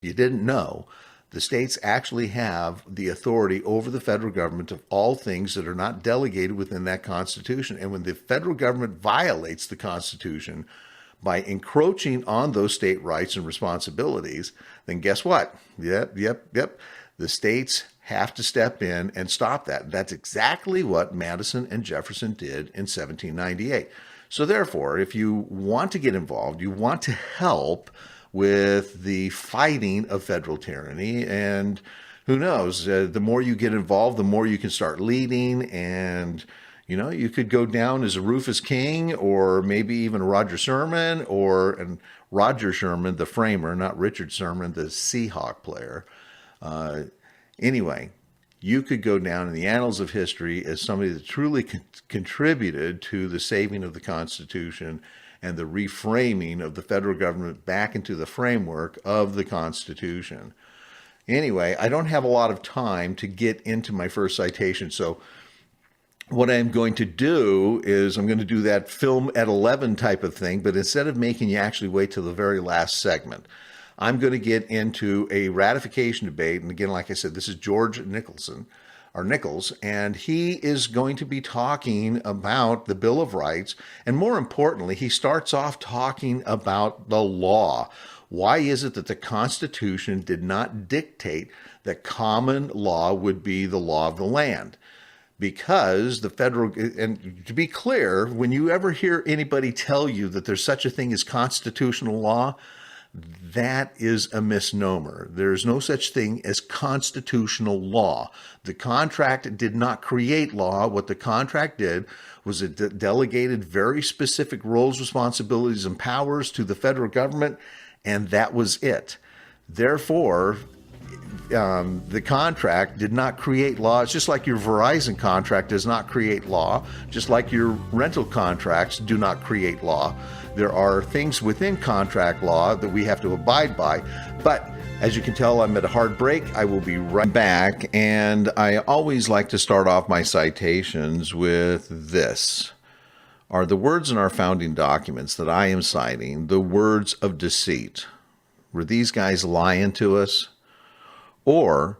You didn't know, the states actually have the authority over the federal government of all things that are not delegated within that Constitution. And when the federal government violates the Constitution by encroaching on those state rights and responsibilities, then guess what? Yep. The states have to step in and stop that. That's exactly what Madison and Jefferson did in 1798. So therefore, if you want to get involved, you want to help with the fighting of federal tyranny, and who knows, the more you get involved, the more you can start leading, and you could go down as a Rufus King, or maybe even Roger Sherman, and Roger Sherman, the framer, not Richard Sherman, the Seahawk player. Anyway, you could go down in the annals of history as somebody that truly contributed to the saving of the Constitution and the reframing of the federal government back into the framework of the Constitution. Anyway, I don't have a lot of time to get into my first citation, so what I'm going to do is I'm going to do that film at 11 type of thing, but instead of making you actually wait till the very last segment, I'm going to get into a ratification debate. And again, like I said, this is George Nichols, and he is going to be talking about the Bill of Rights. And more importantly, he starts off talking about the law. Why is it that the Constitution did not dictate that common law would be the law of the land? Because the federal, and to be clear, when you ever hear anybody tell you that there's such a thing as constitutional law, that is a misnomer. There's no such thing as constitutional law. The contract did not create law. What the contract did was it delegated very specific roles, responsibilities, and powers to the federal government, and that was it. Therefore, the contract did not create law. It's just like your Verizon contract does not create law, just like your rental contracts do not create law. There are things within contract law that we have to abide by. But as you can tell, I'm at a hard break. I will be right back. And I always like to start off my citations with this. Are the words in our founding documents that I am citing the words of deceit? Were these guys lying to us? Or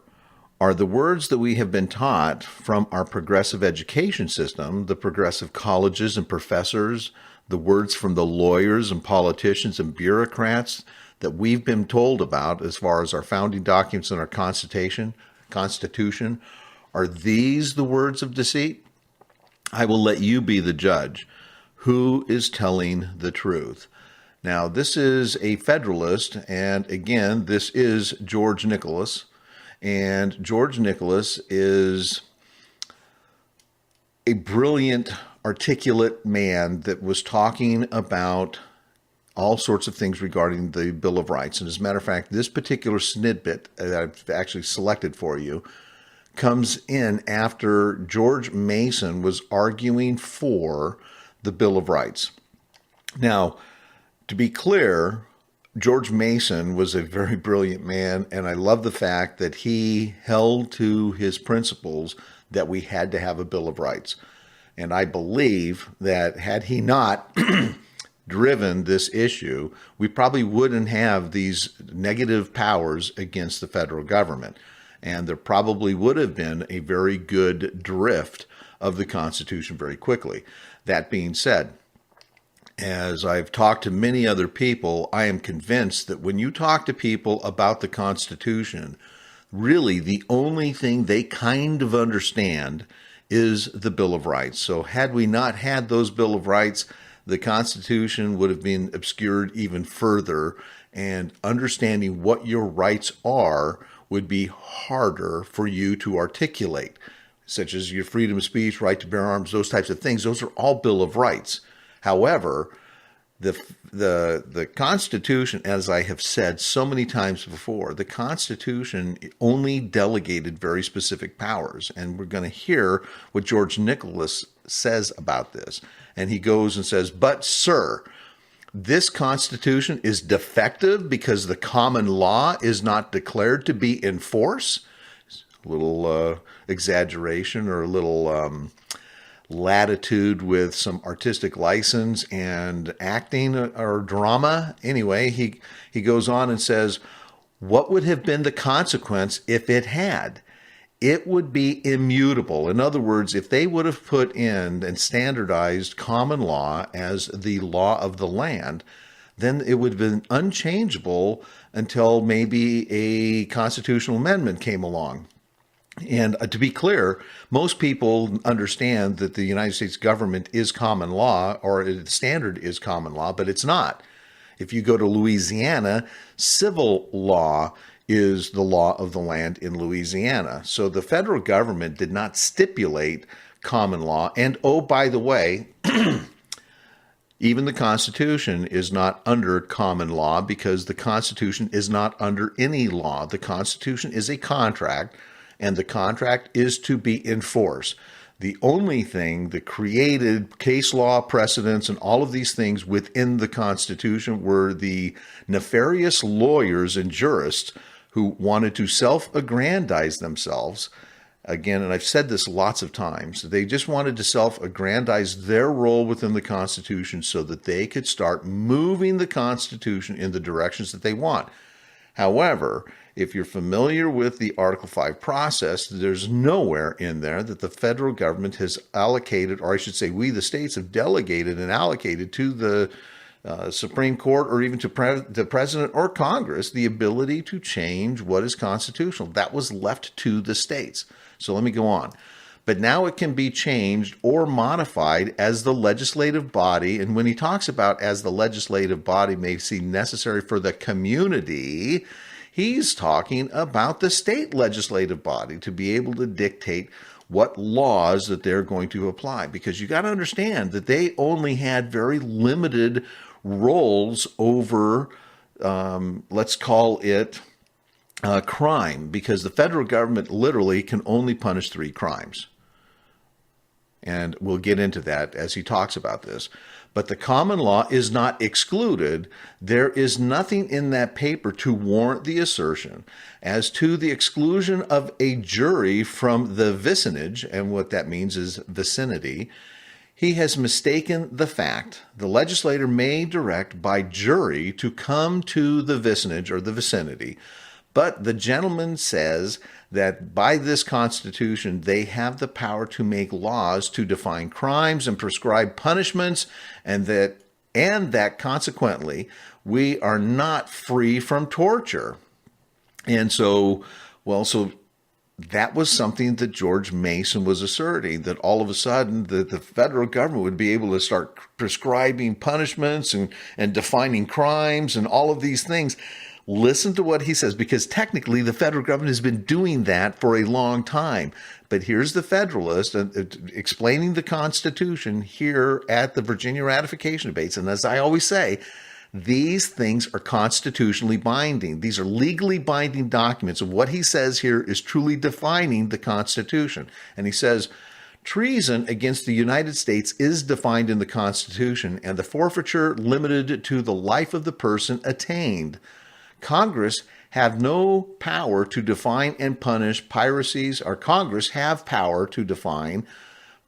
are the words that we have been taught from our progressive education system, the progressive colleges and professors, the words from the lawyers and politicians and bureaucrats that we've been told about as far as our founding documents and our Constitution, are these the words of deceit? I will let you be the judge. Who is telling the truth? Now, this is a Federalist, and again, this is George Nichols. And George Nichols is a brilliant, articulate man that was talking about all sorts of things regarding the Bill of Rights. And as a matter of fact, this particular snippet that I've actually selected for you comes in after George Mason was arguing for the Bill of Rights. Now, to be clear, George Mason was a very brilliant man, and I love the fact that he held to his principles that we had to have a Bill of Rights. And I believe that had he not driven this issue, we probably wouldn't have these negative powers against the federal government. And there probably would have been a very good drift of the Constitution very quickly. That being said, as I've talked to many other people, I am convinced that when you talk to people about the Constitution, really the only thing they kind of understand is the Bill of Rights. So had we not had those Bill of Rights, the Constitution would have been obscured even further, and understanding what your rights are would be harder for you to articulate, such as your freedom of speech, right to bear arms, those types of things. Those are all Bill of Rights. However, the Constitution, as I have said so many times before, the Constitution only delegated very specific powers. And we're going to hear what George Nichols says about this. And he goes and says, "But, sir, this Constitution is defective because the common law is not declared to be in force." A little exaggeration, or a little latitude with some artistic license and acting or drama. Anyway, he goes on and says, What would have been the consequence if it had? It would be immutable. In other words, if they would have put in and standardized common law as the law of the land, then it would have been unchangeable until maybe a constitutional amendment came along. And to be clear, most people understand that the United States government is common law, or the standard is common law, but it's not. If you go to Louisiana, civil law is the law of the land in Louisiana. So the federal government did not stipulate common law. And oh, by the way, even the Constitution is not under common law, because the Constitution is not under any law. The Constitution is a contract, and the contract is to be enforced. The only thing that created case law precedents and all of these things within the Constitution were the nefarious lawyers and jurists who wanted to self-aggrandize themselves. Again, and I've said this lots of times, they just wanted to self-aggrandize their role within the Constitution so that they could start moving the Constitution in the directions that they want. However, if you're familiar with the Article 5 process, there's nowhere in there that the federal government has allocated, or I should say we, the states, have delegated and allocated to the Supreme Court, or even to the President or Congress, the ability to change what is constitutional. That was left to the states. So let me go on. But now it can be changed or modified as the legislative body. And when he talks about as the legislative body may seem necessary for the community, he's talking about the state legislative body to be able to dictate what laws that they're going to apply. Because you got to understand that they only had very limited roles over, let's call it, crime, because the federal government literally can only punish 3 crimes. And we'll get into that as he talks about this. But the common law is not excluded. There is nothing in that paper to warrant the assertion as to the exclusion of a jury from the vicinage, and what that means is vicinity. He has mistaken the fact the legislator may direct by jury to come to the vicinage or the vicinity. But the gentleman says that by this Constitution, they have the power to make laws to define crimes and prescribe punishments, and that consequently, we are not free from torture. And so that was something that George Mason was asserting, that all of a sudden the federal government would be able to start prescribing punishments and defining crimes and all of these things. Listen to what he says, because technically the federal government has been doing that for a long time. But here's the Federalist explaining the Constitution here at the Virginia ratification debates. And as I always say, these things are constitutionally binding. These are legally binding documents. And what he says here is truly defining the Constitution. And he says, treason against the United States is defined in the Constitution, and the forfeiture limited to the life of the person attained. Congress have no power to define and punish piracies, or Congress have power to define,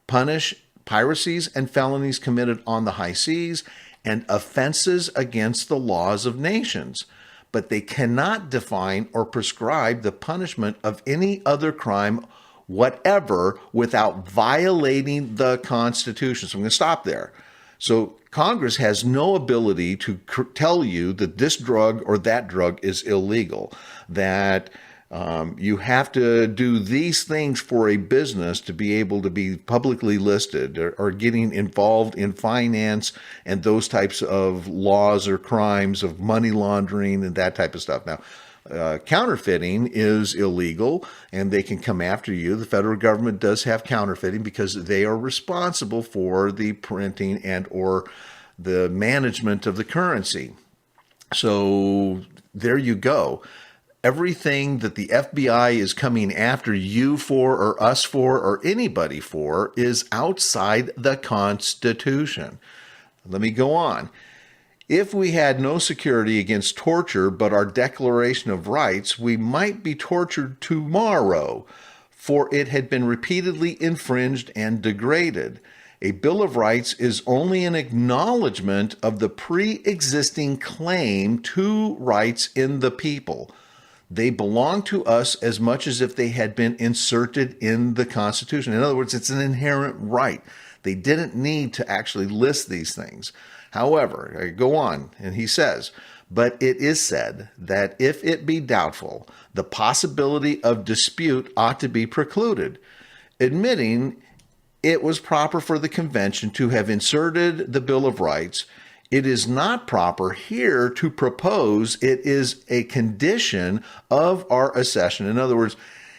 punish piracies and felonies committed on the high seas and offenses against the laws of nations. But they cannot define or prescribe the punishment of any other crime whatever without violating the Constitution. So I'm going to stop there. So Congress has no ability to tell you that this drug or that drug is illegal, that you have to do these things for a business to be able to be publicly listed, or getting involved in finance and those types of laws or crimes of money laundering and that type of stuff. Now, counterfeiting is illegal, and they can come after you. The federal government does have counterfeiting because they are responsible for the printing and or the management of the currency. So there you go. Everything that the FBI is coming after you for, or us for, or anybody for, is outside the Constitution. Let me go on. If we had no security against torture but our Declaration of Rights, we might be tortured tomorrow, for it had been repeatedly infringed and degraded. A Bill of Rights is only an acknowledgement of the pre-existing claim to rights in the people. They belong to us as much as if they had been inserted in the Constitution. In other words, it's an inherent right. They didn't need to actually list these things. However, I go on, and he says, but it is said that if it be doubtful, the possibility of dispute ought to be precluded, admitting it was proper for the convention to have inserted the Bill of Rights. It is not proper here to propose it is a condition of our accession. In other words,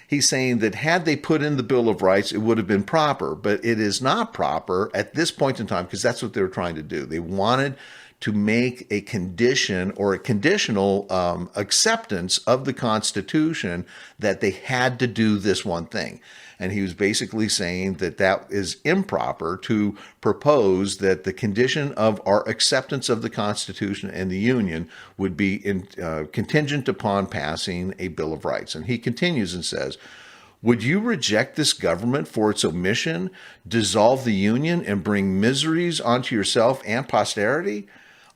he's saying that had they put in the Bill of Rights, it would have been proper, but it is not proper at this point in time because that's what they were trying to do. They wanted to make a condition or a conditional acceptance of the Constitution that they had to do this one thing. And he was basically saying that that is improper to propose that the condition of our acceptance of the Constitution and the Union would be contingent upon passing a Bill of Rights. And he continues and says, would you reject this government for its omission, dissolve the Union, and bring miseries onto yourself and posterity?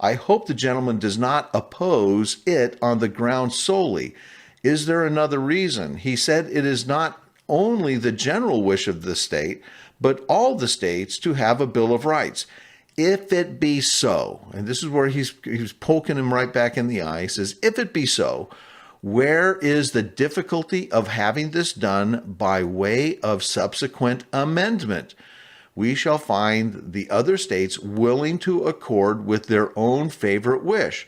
I hope the gentleman does not oppose it on the ground solely. Is there another reason? He said it is not only the general wish of the state, but all the states to have a Bill of Rights. If it be so, and this is where he's poking him right back in the eye, he says, if it be so, where is the difficulty of having this done by way of subsequent amendment? We shall find the other states willing to accord with their own favorite wish.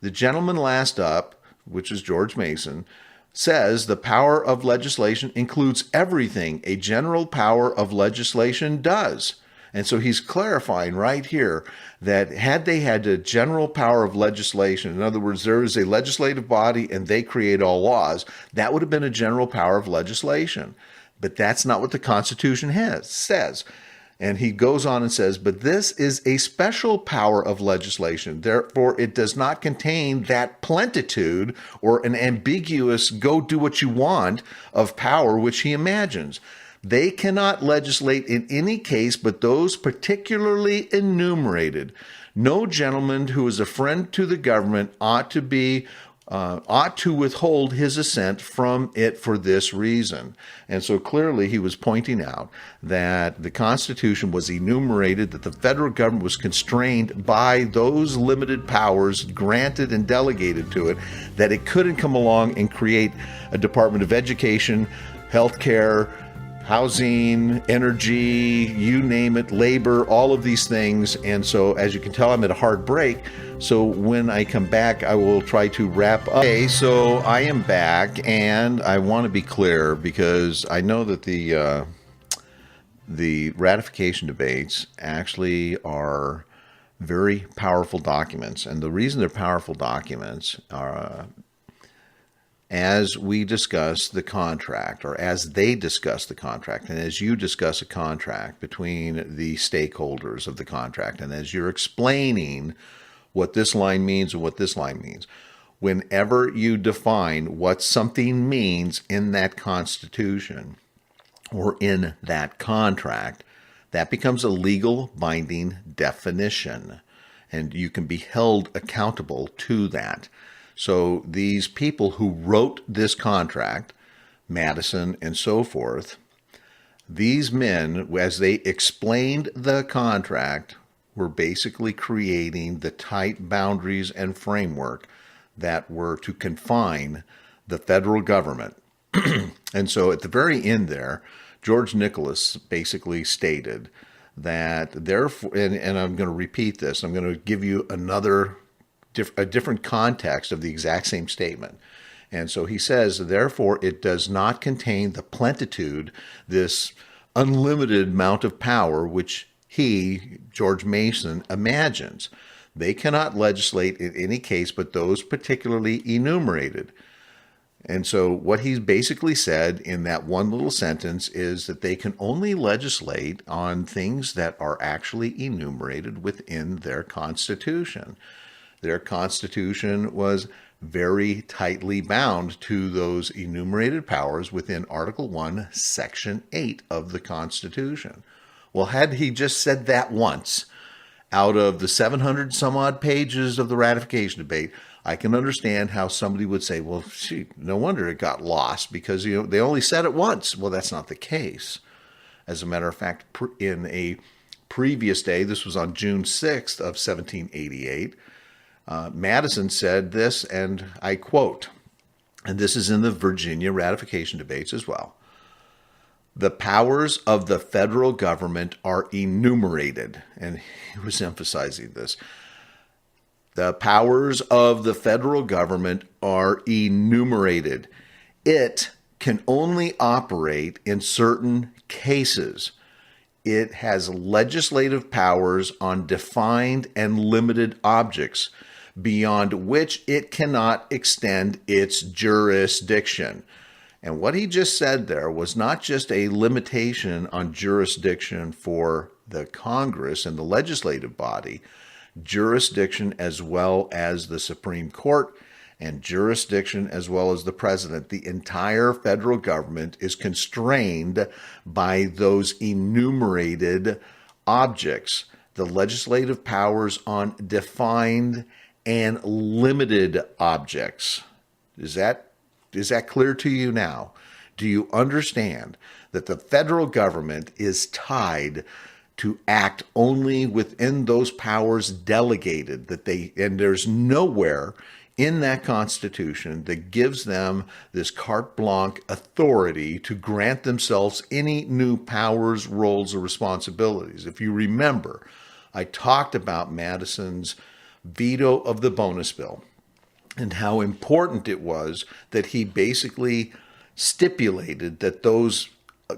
The gentleman last up, which is George Mason, says the power of legislation includes everything a general power of legislation does. And so he's clarifying right here that had they had a general power of legislation, in other words, there is a legislative body and they create all laws, that would have been a general power of legislation. But that's not what the Constitution says. And he goes on and says, but this is a special power of legislation. Therefore, it does not contain that plenitude or an ambiguous go do what you want of power which he imagines. They cannot legislate in any case but those particularly enumerated. No gentleman who is a friend to the government ought to withhold his assent from it for this reason. And so clearly he was pointing out that the Constitution was enumerated, that the federal government was constrained by those limited powers granted and delegated to it, that it couldn't come along and create a Department of Education, healthcare, housing, energy, you name it, labor, all of these things. And so, as you can tell, I'm at a hard break. So when I come back, I will try to wrap up. Okay, so I am back, and I want to be clear because I know that the ratification debates actually are very powerful documents. And the reason they're powerful documents are as we discuss the contract, or as they discuss the contract, and as you discuss a contract between the stakeholders of the contract, and as you're explaining what this line means and what this line means, whenever you define what something means in that Constitution or in that contract, that becomes a legal binding definition, and you can be held accountable to that. So these people who wrote this contract, Madison and so forth, these men, as they explained the contract, were basically creating the tight boundaries and framework that were to confine the federal government. And so at the very end there, George Nicholas basically stated that therefore, and I'm going to repeat this, I'm going to give you a different context of the exact same statement. And so he says, therefore, it does not contain the plenitude, this unlimited amount of power, which he, George Mason, imagines. They cannot legislate in any case but those particularly enumerated. And so what he's basically said in that one little sentence is that they can only legislate on things that are actually enumerated within their Constitution. Their Constitution was very tightly bound to those enumerated powers within Article 1, Section 8 of the Constitution. Well, had he just said that once out of the 700 some odd pages of the ratification debate, I can understand how somebody would say, well, shoot, no wonder it got lost because, they only said it once. Well, that's not the case. As a matter of fact, in a previous day, this was on June 6th of 1788, Madison said this, and I quote, and this is in the Virginia ratification debates as well: "The powers of the federal government are enumerated." And he was emphasizing this. The powers of the federal government are enumerated. It can only operate in certain cases. It has legislative powers on defined and limited objects, beyond which it cannot extend its jurisdiction. And what he just said there was not just a limitation on jurisdiction for the Congress and the legislative body, jurisdiction as well as the Supreme Court, and jurisdiction as well as the president. The entire federal government is constrained by those enumerated objects. The legislative powers on defined and limited objects. Is that clear to you now? Do you understand that the federal government is tied to act only within those powers delegated, and there's nowhere in that Constitution that gives them this carte blanche authority to grant themselves any new powers, roles, or responsibilities? If you remember, I talked about Madison's veto of the bonus bill and how important it was that he basically stipulated that those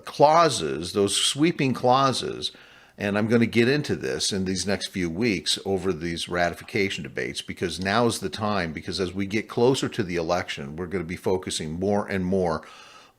clauses, those sweeping clauses, and I'm going to get into this in these next few weeks over these ratification debates, because now is the time, because as we get closer to the election, we're going to be focusing more and more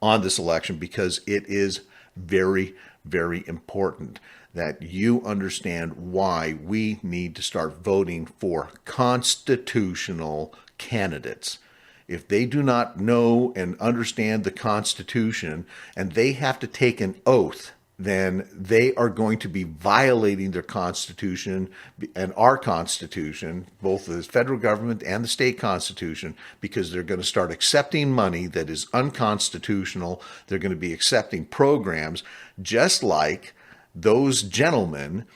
on this election, because it is very, very important that you understand why we need to start voting for constitutional candidates. If they do not know and understand the Constitution and they have to take an oath, then they are going to be violating their Constitution and our Constitution, both the federal government and the state Constitution, because they're going to start accepting money that is unconstitutional. They're going to be accepting programs just like those gentlemen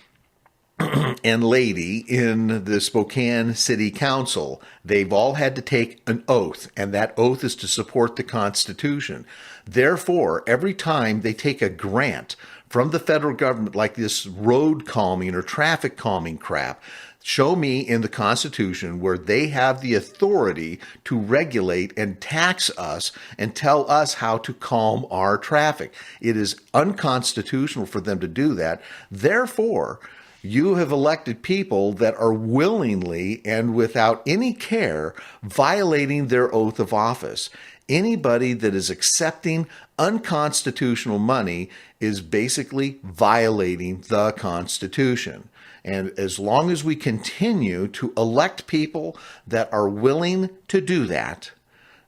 and lady in the Spokane City Council. They've all had to take an oath, and that oath is to support the Constitution. Therefore, every time they take a grant from the federal government, like this road calming or traffic calming crap, show me in the Constitution where they have the authority to regulate and tax us and tell us how to calm our traffic. It is unconstitutional for them to do that. Therefore, you have elected people that are willingly and without any care violating their oath of office. Anybody that is accepting unconstitutional money is basically violating the Constitution. And as long as we continue to elect people that are willing to do that,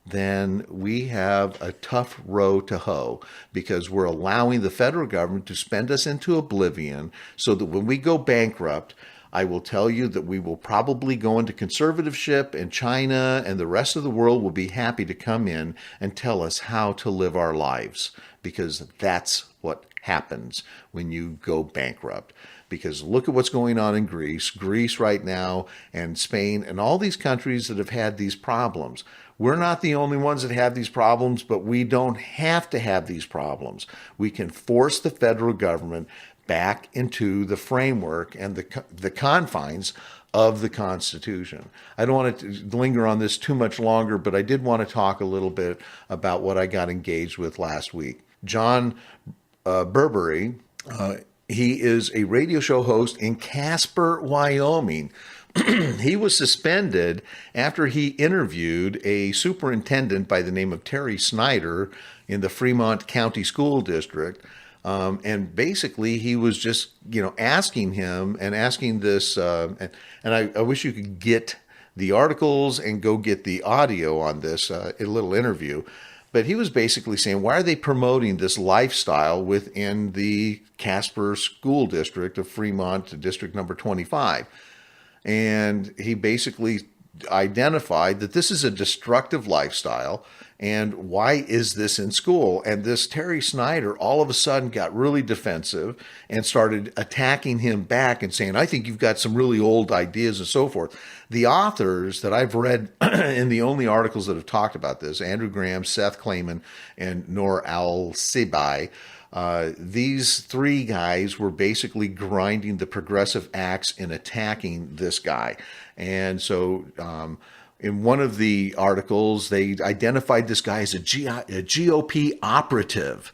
then we have a tough row to hoe, because we're allowing the federal government to spend us into oblivion so that when we go bankrupt, I will tell you that we will probably go into conservatorship, and China and the rest of the world will be happy to come in and tell us how to live our lives, because that's what happens when you go bankrupt. Because look at what's going on in Greece right now, and Spain, and all these countries that have had these problems. We're not the only ones that have these problems, but we don't have to have these problems. We can force the federal government back into the framework and the confines of the Constitution. I don't want to linger on this too much longer, but I did want to talk a little bit about what I got engaged with last week. John Burberry, he is a radio show host in Casper, Wyoming. He was suspended after he interviewed a superintendent by the name of Terry Snyder in the Fremont County School District. And basically, he was just, asking him and asking this, and I wish you could get the articles and go get the audio on this, a little interview. But he was basically saying, why are they promoting this lifestyle within the Casper School District of Fremont, District number 25? And he basically identified that this is a destructive lifestyle. And why is this in school? And this Terry Snyder all of a sudden got really defensive and started attacking him back and saying, I think you've got some really old ideas and so forth. The authors that I've read in the only articles that have talked about this, Andrew Graham, Seth Klayman, and Noor Al-Sibai, these three guys were basically grinding the progressive axe and attacking this guy. And so in one of the articles, they identified this guy as a GOP operative.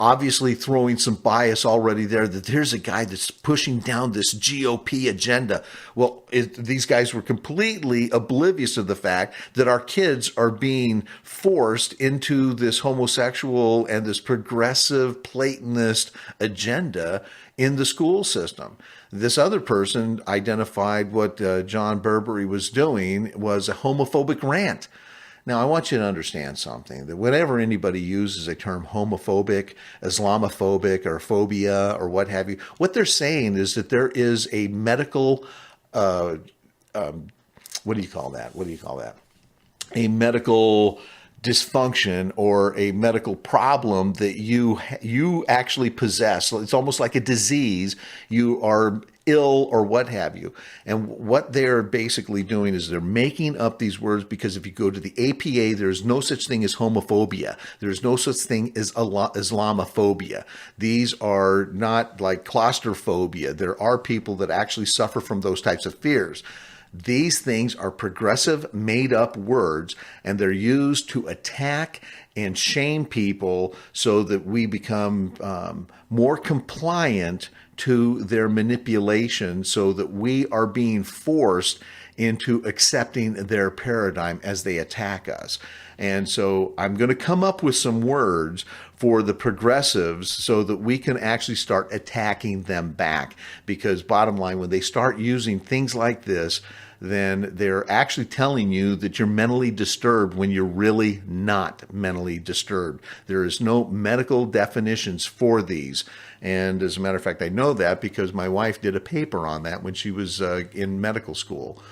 Obviously throwing some bias already there, that there's a guy that's pushing down this GOP agenda. Well, these guys were completely oblivious of the fact that our kids are being forced into this homosexual and this progressive Platonist agenda in the school system. This other person identified what John Burberry was doing was a homophobic rant. Now, I want you to understand something, that whenever anybody uses a term homophobic, Islamophobic, or phobia, or what have you, what they're saying is that there is a medical, what do you call that? A medical dysfunction or a medical problem that you actually possess. It's almost like a disease. You are ill or what have you. And what they're basically doing is they're making up these words, because if you go to the APA, there's no such thing as homophobia. There's no such thing as Islamophobia. These are not like claustrophobia. There are people that actually suffer from those types of fears. These things are progressive, made-up words, and they're used to attack and shame people so that we become more compliant to their manipulation, so that we are being forced into accepting their paradigm as they attack us. And so I'm going to come up with some words for the progressives so that we can actually start attacking them back. Because bottom line, when they start using things like this, then they're actually telling you that you're mentally disturbed when you're really not mentally disturbed. There is no medical definitions for these. And as a matter of fact, I know that because my wife did a paper on that when she was in medical school.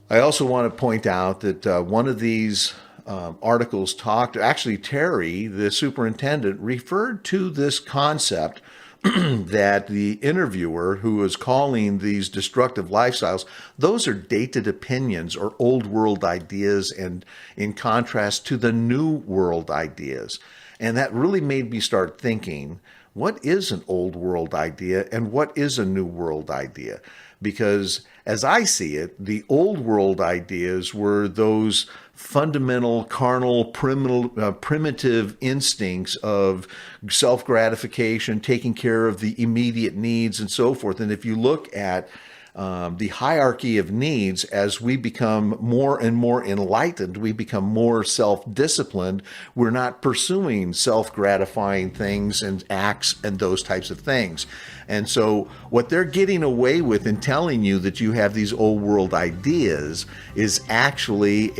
I also want to point out that one of these articles actually Terry, the superintendent, referred to this concept that the interviewer who was calling these destructive lifestyles, those are dated opinions or old world ideas, and in contrast to the new world ideas. And that really made me start thinking, what is an old world idea and what is a new world idea? Because as I see it, the old world ideas were those fundamental, carnal, primitive instincts of self-gratification, taking care of the immediate needs and so forth. And if you look at the hierarchy of needs, as we become more and more enlightened, we become more self-disciplined, we're not pursuing self-gratifying things and acts and those types of things. And so what they're getting away with in telling you that you have these old world ideas is actually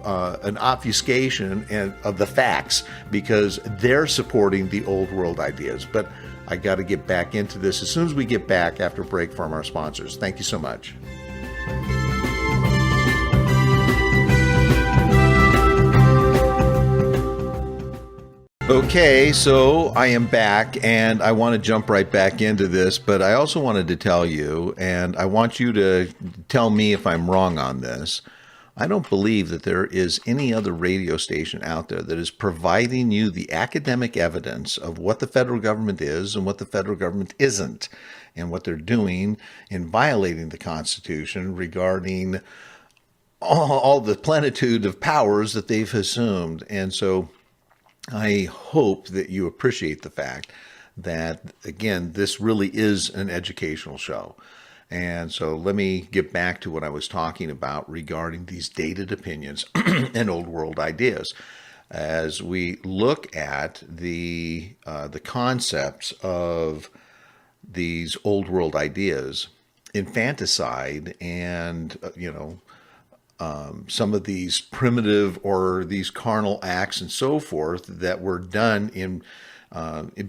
an obfuscation of the facts, because they're supporting the old world ideas. But I got to get back into this as soon as we get back after break from our sponsors. Thank you so much. Okay, so I am back, and I want to jump right back into this, but I also wanted to tell you, and I want you to tell me if I'm wrong on this. I don't believe that there is any other radio station out there that is providing you the academic evidence of what the federal government is and what the federal government isn't, and what they're doing in violating the Constitution regarding all the plenitude of powers that they've assumed. And so I hope that you appreciate the fact that, again, this really is an educational show. And so let me get back to what I was talking about regarding these dated opinions and old world ideas. As we look at the concepts of these old world ideas, infanticide and, some of these primitive or these carnal acts and so forth that were done in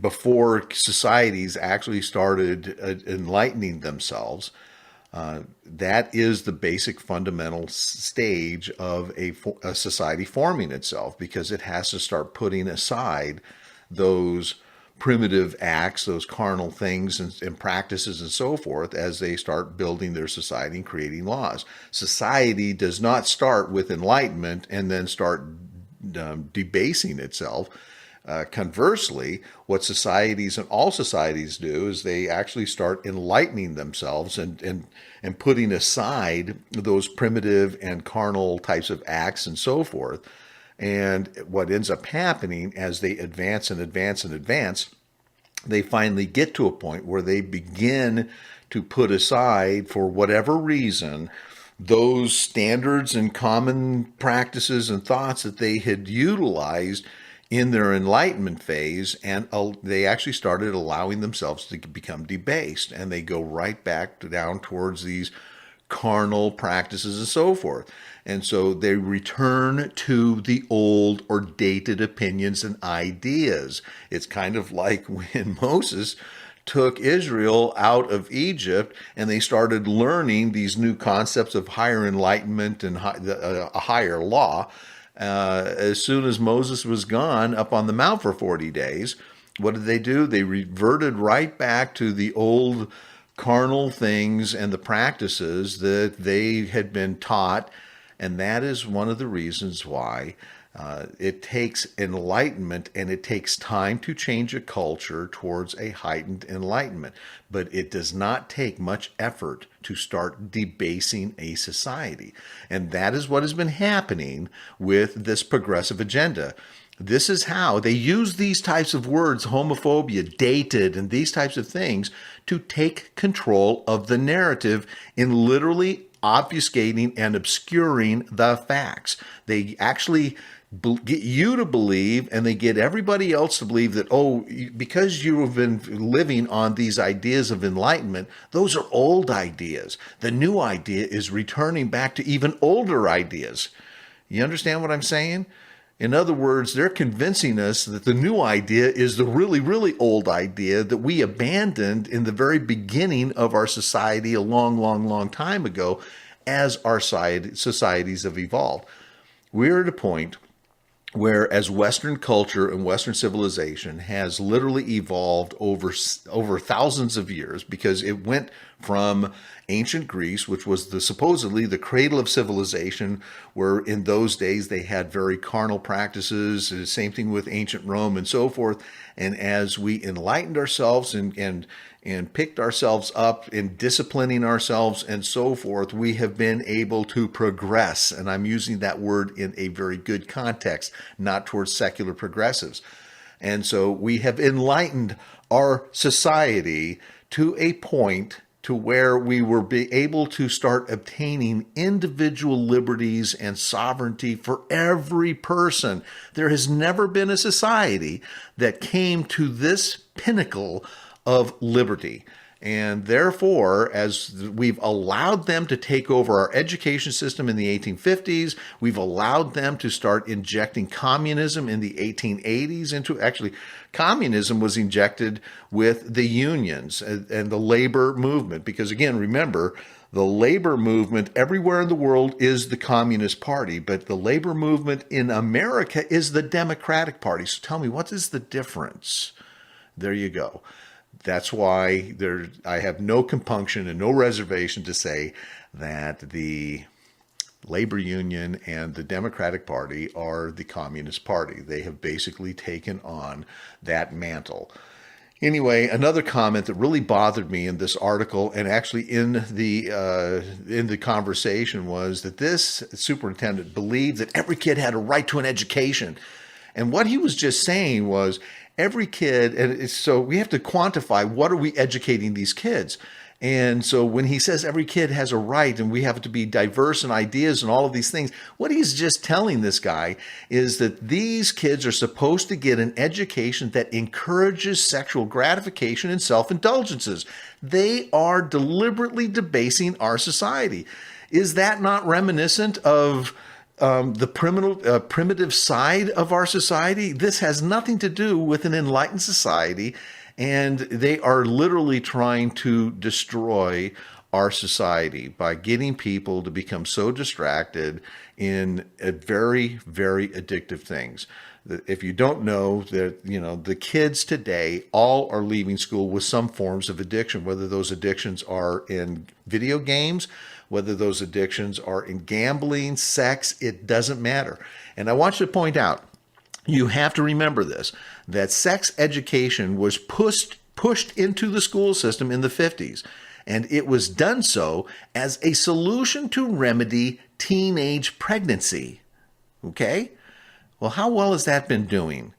before societies actually started enlightening themselves, That is the basic fundamental stage of a society forming itself, because it has to start putting aside those primitive acts, those carnal things and practices and so forth, as they start building their society and creating laws. Society does not start with enlightenment and then start debasing itself. Conversely, what societies and all societies do is they actually start enlightening themselves and putting aside those primitive and carnal types of acts and so forth. And what ends up happening as they advance and advance and advance, they finally get to a point where they begin to put aside, for whatever reason, those standards and common practices and thoughts that they had utilized in their enlightenment phase, and they actually started allowing themselves to become debased, and they go right back down towards these carnal practices and so forth. And so they return to the old or dated opinions and ideas. It's kind of like when Moses took Israel out of Egypt and they started learning these new concepts of higher enlightenment and a higher law. As soon as Moses was gone up on the mount for 40 days, what did they do? They reverted right back to the old carnal things and the practices that they had been taught. And that is one of the reasons why it takes enlightenment, and it takes time to change a culture towards a heightened enlightenment. But it does not take much effort to start debasing a society. And that is what has been happening with this progressive agenda. This is how they use these types of words, homophobia, dated, and these types of things, to take control of the narrative in literally obfuscating and obscuring the facts. They actually get you to believe, and they get everybody else to believe that, oh, because you have been living on these ideas of enlightenment, those are old ideas. The new idea is returning back to even older ideas. You understand what I'm saying? In other words, they're convincing us that the new idea is the really, really old idea that we abandoned in the very beginning of our society a long, long, long time ago, as our societies have evolved. We're at a point where, as Western culture and Western civilization has literally evolved over thousands of years, because it went from ancient Greece, which was supposedly the cradle of civilization, where in those days they had very carnal practices, the same thing with ancient Rome and so forth. And as we enlightened ourselves and picked ourselves up in disciplining ourselves and so forth, we have been able to progress. And I'm using that word in a very good context, not towards secular progressives. And so we have enlightened our society to a point to where we were able to start obtaining individual liberties and sovereignty for every person. There has never been a society that came to this pinnacle of liberty. And therefore, as we've allowed them to take over our education system in the 1850s, we've allowed them to start injecting communism in the 1880s into, actually, communism was injected with the unions and the labor movement. Because again, remember, the labor movement everywhere in the world is the Communist Party, but the labor movement in America is the Democratic Party. So tell me, what is the difference? There you go. That's why I have no compunction and no reservation to say that the labor union and the Democratic Party are the Communist Party. They have basically taken on that mantle. Anyway, another comment that really bothered me in this article, and actually in the conversation, was that this superintendent believed that every kid had a right to an education. And what he was just saying was, every kid, and so we have to quantify, what are we educating these kids? And so when he says every kid has a right and we have to be diverse in ideas and all of these things, what he's just telling this guy is that these kids are supposed to get an education that encourages sexual gratification and self-indulgences. They are deliberately debasing our society. Is that not reminiscent of the primitive side of our society? This has nothing to do with an enlightened society, and they are literally trying to destroy our society by getting people to become so distracted in very, very addictive things. If you don't know that, the kids today all are leaving school with some forms of addiction, whether those addictions are in video games, whether those addictions are in gambling, sex, it doesn't matter. And I want you to point out, you have to remember this, that sex education was pushed into the school system in the 50s. And it was done so as a solution to remedy teenage pregnancy. Okay? Well, how well has that been doing?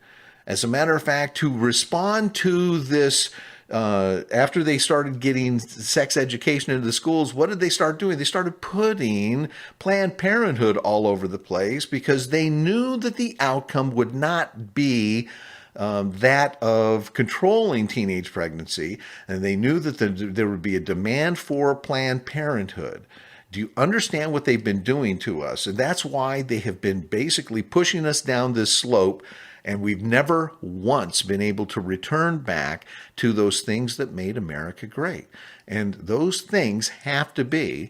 As a matter of fact, to respond to this, after they started getting sex education into the schools, what did they start doing? They started putting Planned Parenthood all over the place because they knew that the outcome would not be that of controlling teenage pregnancy, and they knew that there would be a demand for Planned Parenthood. Do you understand what they've been doing to us? And that's why they have been basically pushing us down this slope, and we've never once been able to return back to those things that made America great. And those things have to be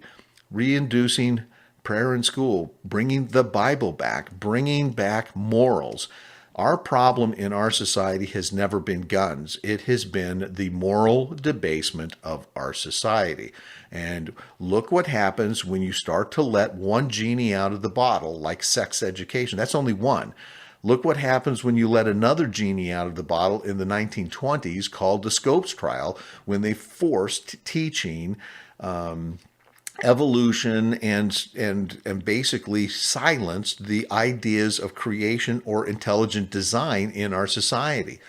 reintroducing prayer in school, bringing the Bible back, bringing back morals. Our problem in our society has never been guns. It has been the moral debasement of our society. And look what happens when you start to let one genie out of the bottle, like sex education. That's only one. Look what happens when you let another genie out of the bottle in the 1920s called the Scopes Trial, when they forced teaching evolution and basically silenced the ideas of creation or intelligent design in our society.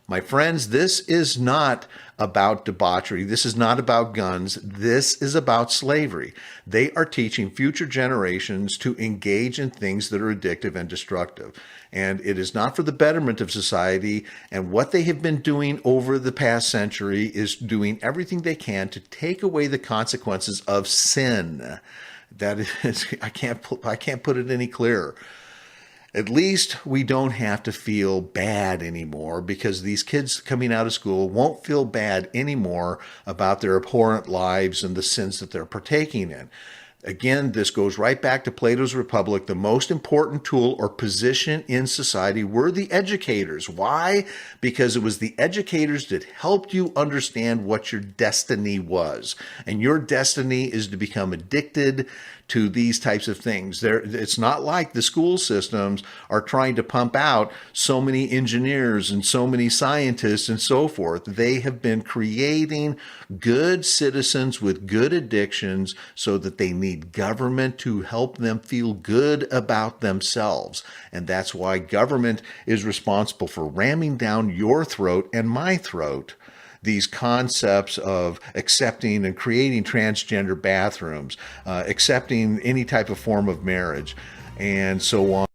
My friends, this is not about debauchery. This is not about guns. This is about slavery. They are teaching future generations to engage in things that are addictive and destructive. And it is not for the betterment of society. And what they have been doing over the past century is doing everything they can to take away the consequences of sin. That is, I can't put it any clearer. At least we don't have to feel bad anymore, because these kids coming out of school won't feel bad anymore about their abhorrent lives and the sins that they're partaking in. Again, this goes right back to Plato's Republic. The most important tool or position in society were the educators. Why? Because it was the educators that helped you understand what your destiny was. And your destiny is to become addicted to these types of things. It's not like the school systems are trying to pump out so many engineers and so many scientists and so forth. They have been creating good citizens with good addictions so that they need government to help them feel good about themselves. And that's why government is responsible for ramming down your throat and my throat these concepts of accepting and creating transgender bathrooms, accepting any type of form of marriage, and so on.